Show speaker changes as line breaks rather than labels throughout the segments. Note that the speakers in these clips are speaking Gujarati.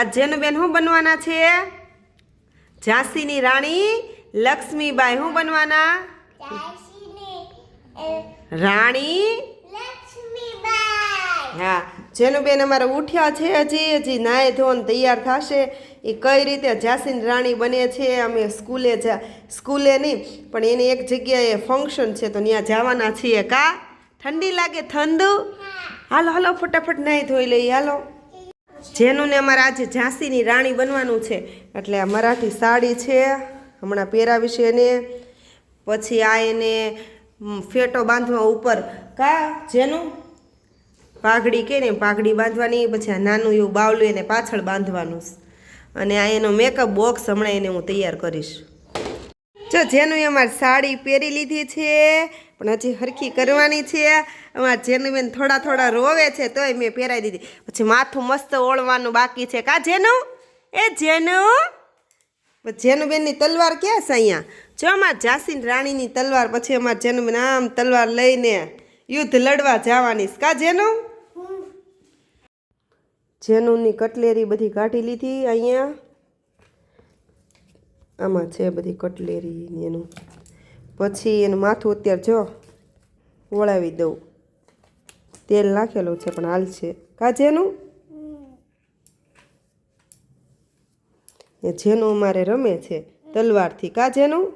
आज જેનુબેન શું બનવાના છે? ઝાંસીની રાણી લક્ષ્મીબાઈ શું બનવાના? રાણી લક્ષ્મીબાઈ। હા, જેનુબેન અમારે ઉઠ્યા છે, હજી નાહે ધોઈને તૈયાર થશે। એ કઈ રીતે ઝાંસીની રાણી બને છે અમે સ્કૂલે નહીં પણ એની એક જગ્યાએ ફંક્શન છે તો ત્યાં જવાના છીએ। કા ઠંડી લાગે? ઠંડુ? હાલો હાલો ફટાફટ નાહી ધોઈ લઈએ હાલો। જેનુને અમારે આજે ઝાંસીની રાણી બનવાનું છે એટલે આ મરાઠી સાડી છે, હમણાં પહેરાવીશ એને। પછી આ એને ફેટો બાંધવા ઉપર કા જેનું પાઘડી કે ને પાઘડી બાંધવાની, પછી આ નાનું એવું બાવલું એને પાછળ બાંધવાનું અને આ એનો મેકઅપ બોક્સ હમણાં એને હું તૈયાર કરીશ। જો જેનું અમારે સાડી પહેરી લીધી છે પણ હજી હરખી કરવાની છે। અમારે જેનુબેન થોડા થોડા રોવે છે તોય મેં પહેરાવી દીધી। પછી માથું મસ્ત ઓળવાનું બાકી છે કા જેનું? એ જેનું જેનુબેનની તલવાર ક્યાં છે? અહીંયા જો અમારે ઝાંસીની રાણીની તલવાર। પછી અમારે જેનુબેન આમ તલવાર લઈને યુદ્ધ લડવા જવાની કા જેનું? જેનુની કટલેરી બધી કાઢી લીધી અહીંયા, આમાં છે બધી કટલેરી એનું। પછી એનું માથું અત્યારે જો ઓળાવી દઉં, તેલ નાખેલું છે પણ હાલ છે કા જેનું? એ જેનું અમારે રમે છે તલવારથી કા જેનું?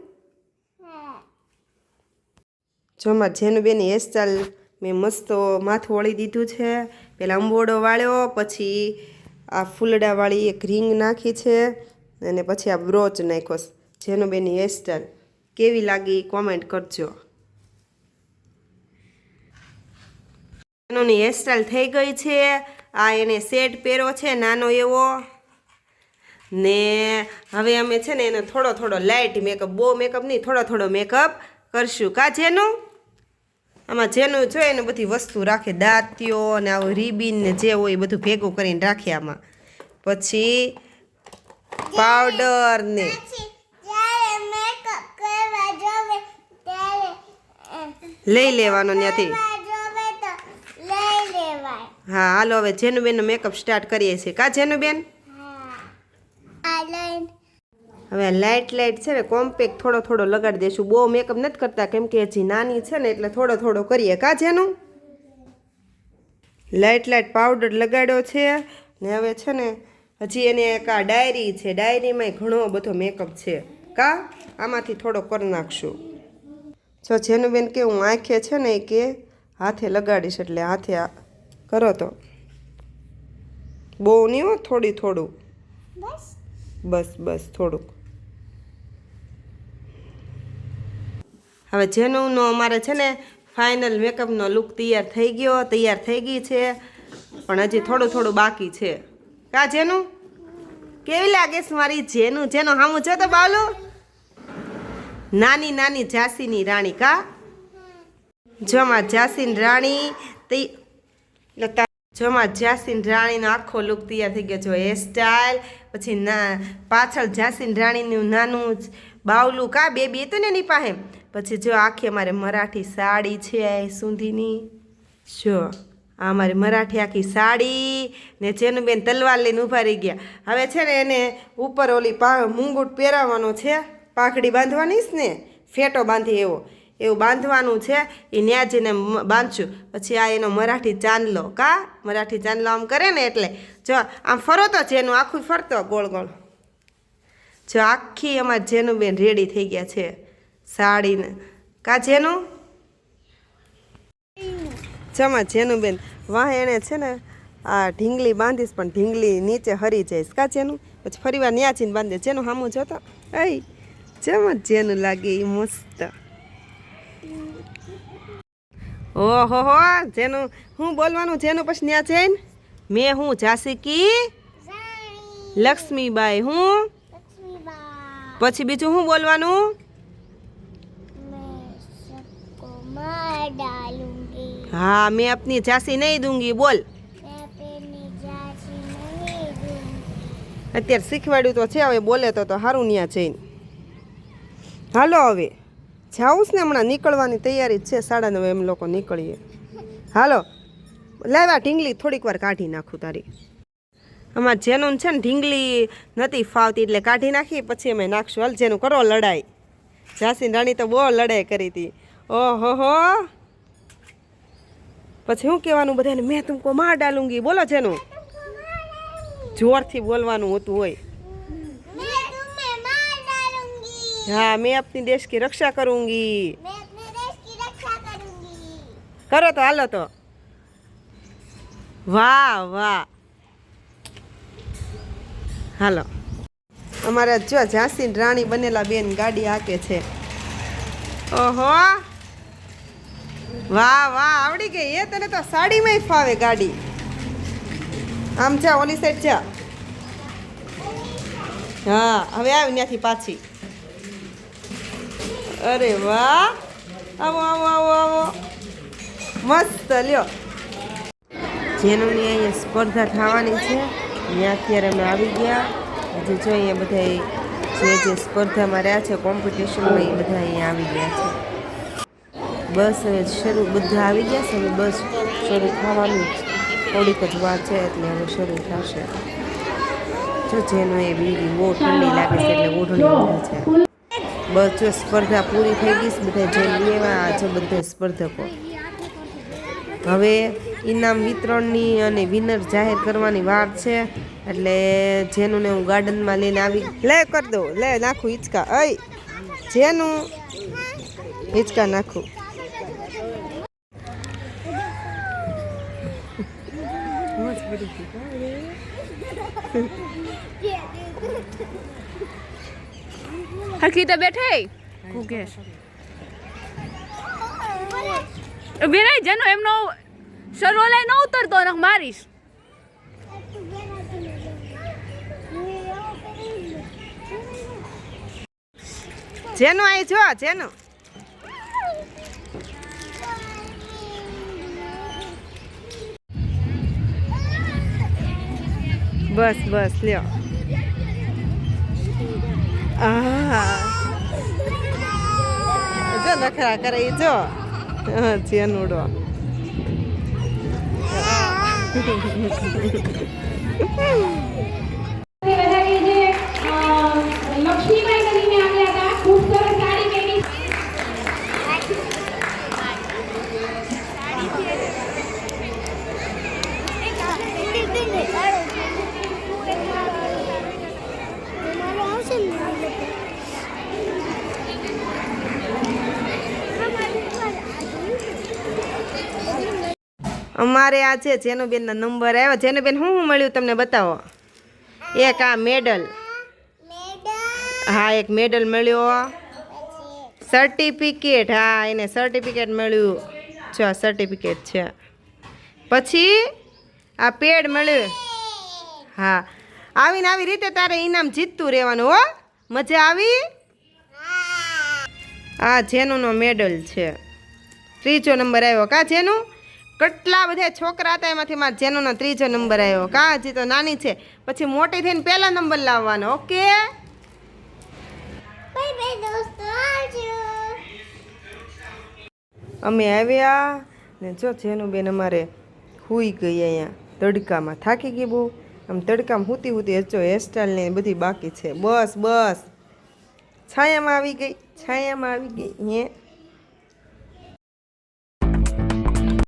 જો અમારે જેનુબેનની હેરસ્ટાઈલ મેં મસ્ત માથું ઓળી દીધું છે। પહેલાં અંબોડો વાળ્યો, પછી આ ફૂલડાવાળી એક રીંગ નાખી છે અને પછી આ બ્રોચ નાખ્યો। જેનુબેનની હેરસ્ટાઈલ કેવી લાગી કોમેન્ટ કરજો। જેનુની હેરસ્ટાઈલ થઈ ગઈ છે। આ એને સેટ પહેર્યો છે નાનો એવો ને હવે અમે છે ને એને થોડો થોડો લાઇટ મેકઅપ, બહુ મેકઅપ નહીં, થોડો થોડો મેકઅપ કરશું કા જેનું? આમાં જેનું જોઈએ ને બધી વસ્તુ રાખે, દાંતીઓ ને આવું રીબીન ને જે હોય એ બધું ભેગું કરીને રાખે આમાં। પછી પાવડર ને લઈ લેવાનો ત્યાંથી। હા હાલો હવે જેનુબેનનો મેકઅપ સ્ટાર્ટ કરીએ છીએ કા જેનુબેન? હવે લાઇટ છે ને કોમ્પેક્ટ થોડો થોડો લગાડી દઈશું, બહુ મેકઅપ નથી કરતા કેમ કે હજી નાની છે ને એટલે થોડો થોડો કરીએ કા જેનું? લાઇટ પાવડર લગાડ્યો છે ને હવે છે ને હજી એને એક આ ડાયરી છે, ડાયરીમાં ઘણો બધો મેકઅપ છે કા? આમાંથી થોડો કરી નાખશું। જો જેનુબેન કે હું આંખે છે ને કે હાથે લગાડીશ એટલે હાથે કરો તો બહુ નહીં હો, થોડું બસ થોડુંક। હવે જેનુનો અમારે છે ને ફાઇનલ મેકઅપનો લુક તૈયાર થઈ ગઈ છે પણ હજી થોડું થોડું બાકી છે કા જેનું? કેવી લાગે છે મારી જેનું? સામું છે તો બાવલું નાની નાની ઝાંસીની રાણી કા? જો અમારે ઝાંસીની રાણી ઝાંસીની રાણીનો આખો લુક તૈયાર થઈ ગયો। જો હેરસ્ટાઈલ, પછી પાછળ ઝાંસીની રાણીનું નાનું બાવલું કા બેબી હતું ને એની પાસે। પછી જો આખી અમારે મરાઠી સાડી છે સુંધીની, જો આ અમારી મરાઠી આખી સાડી ને જેનુબેન તલવાર લઈને ઊભા રહી ગયા। હવે છે ને એને ઉપર ઓલી મુંગુટ પહેરાવવાનો છે, પાઘડી બાંધવાની છે ને ફેટો બાંધી એવું બાંધવાનું છે, એ ન્યા જઈને બાંધશું। પછી આ એનો મરાઠી ચાંદલો કા? મરાઠી ચાંદલો આમ કરે ને એટલે જો આમ ફરો તો જેનું આખું ફરતો ગોળ ગોળ। જો આખી અમારે જેનુબેન રેડી થઈ ગયા છે સાડીને કા જેનું? જમા જેનુબેન વાહ એને છે ને આ ઢીંગલી બાંધીશ પણ ઢીંગલી નીચે હરી જઈશ કા જેનું? પછી ફરી વાર ન્યા જઈને બાંધે જેનું સામું જોતો એ જમા જેનું લાગે એ મસ્ત। ઓહો હો જેનું હું બોલવાનું જેનું? પછી ન્યા જઈને મેં હું ઝાંસી કી લક્ષ્મીબાઈ હું, પછી બીજું હું બોલવાનું? हाँ मैं अपनी झांसी नहीं दूंगी बोल। અત્યારે શીખવાડ્યું તો છે, હવે બોલે તો સારું ન્યા જઈને। હાલો હવે જાઉં ને, હમણાં નીકળવાની તૈયારી જ છે, 9:30 એમ લોકો નીકળીએ। હાલો લાવ્યા ઢીંગલી થોડીક વાર કાઢી નાખું તારી। અમારે જેનું છે ને ઢીંગલી નથી ફાવતી એટલે કાઢી નાખી પછી અમે નાખશું. હાલ જેનું કરો લડાઈ. ઝાંસી રાણી તો બહુ લડાઈ કરી હતી. ઓહો હો. પછી શું કહેવાનું બધાને, મેં તુમકો માર ડાલુંગી. બોલો જેનું જોરથી બોલવાનું હોતું હોય. हाँ मैं अपनी देश की रक्षा करूंगी. मैं अपने देश की रक्षा करूंगी. करो तो हालो तो. वाह वाह. હાલો અમારા જો ઝાંસી રાણી બનેલા બેન ગાડી હાકે છે. ઓહો વાહ વાહ આવડી ગઈ. એ તને તો સાડીમાં ફાવે ગાડી. આમ જા ઓલી સાઈડ જા. હા હવે આવી ત્યાંથી પાછી. અરે વાહ. આવો આવો આવો આવો મસ્ત લ્યો. જેનુંની અહીંયા સ્પર્ધા થવાની છે ત્યાં અત્યારે અમે આવી ગયા. હજી જો અહીંયા બધા જે સ્પર્ધામાં રહ્યા છે કોમ્પિટિશનમાં એ બધા અહીંયા આવી ગયા છે. બસ હવે શરૂ બધા આવી ગયા છે. હવે બસ શરૂ થવાનું જ થોડીક જ વાર છે એટલે હવે શરૂ થશે. જો જેનું એ બીડી બહુ ઠંડી લાગે છે એટલે ઓઢણી બધા છે. બસ જો સ્પર્ધા પૂરી થઈ ગઈ છે. બધા જે લેવા છે બધા સ્પર્ધકો. હવે ઇનામ વિતરણની અને વિનર જાહેર કરવાની વાર છે એટલે જેનું ને હું ગાર્ડનમાં લઈને આવી. લે કરી દો. લે નાખું હિંચકા. અય જેનું હિંચકા નાખું.
હરખી તો બેઠે કુકેશ વિનય જેનો એમનો સરોલે ન ઉતરતો ને મારીશ.
જેનું અહીં જો જેનું બસ બસ લ્યો. જો નખરા કરે એ જો જેનુડો. અમારે આ છે જેનુબેનના નંબર આવ્યા. જેનુબેન શું મળ્યું તમને બતાવો. એક આ મેડલ. હા એક મેડલ મળ્યો. સર્ટિફિકેટ. હા એને સર્ટિફિકેટ મળ્યું. જો સર્ટિફિકેટ છે. પછી આ પેડ મળ્યું. હા આવીને આવી રીતે તારે ઇનામ જીતતું રહેવાનું હો. મજા આવી. આ જેનુનો મેડલ છે. 3જો નંબર આવ્યો કા જેનું. કેટલા બધા છોકરા હતા એમાંથી મારા જેનુનો 3જો નંબર આવ્યો કા. હજી તો નાની છે પછી મોટી થઈને પહેલા નંબર લાવવાનો. ઓકે અમે આવ્યા ને જો જેનુબેન અમારે સૂઈ ગઈ અહીંયા તડકામાં. થાકી ગઈ બહુ. આમ તડકામાં હુતી હુતી હજો હેરસ્ટાઈલ ને બધી બાકી છે. બસ બસ છાયામાં આવી ગઈ. છાયામાં આવી ગઈ.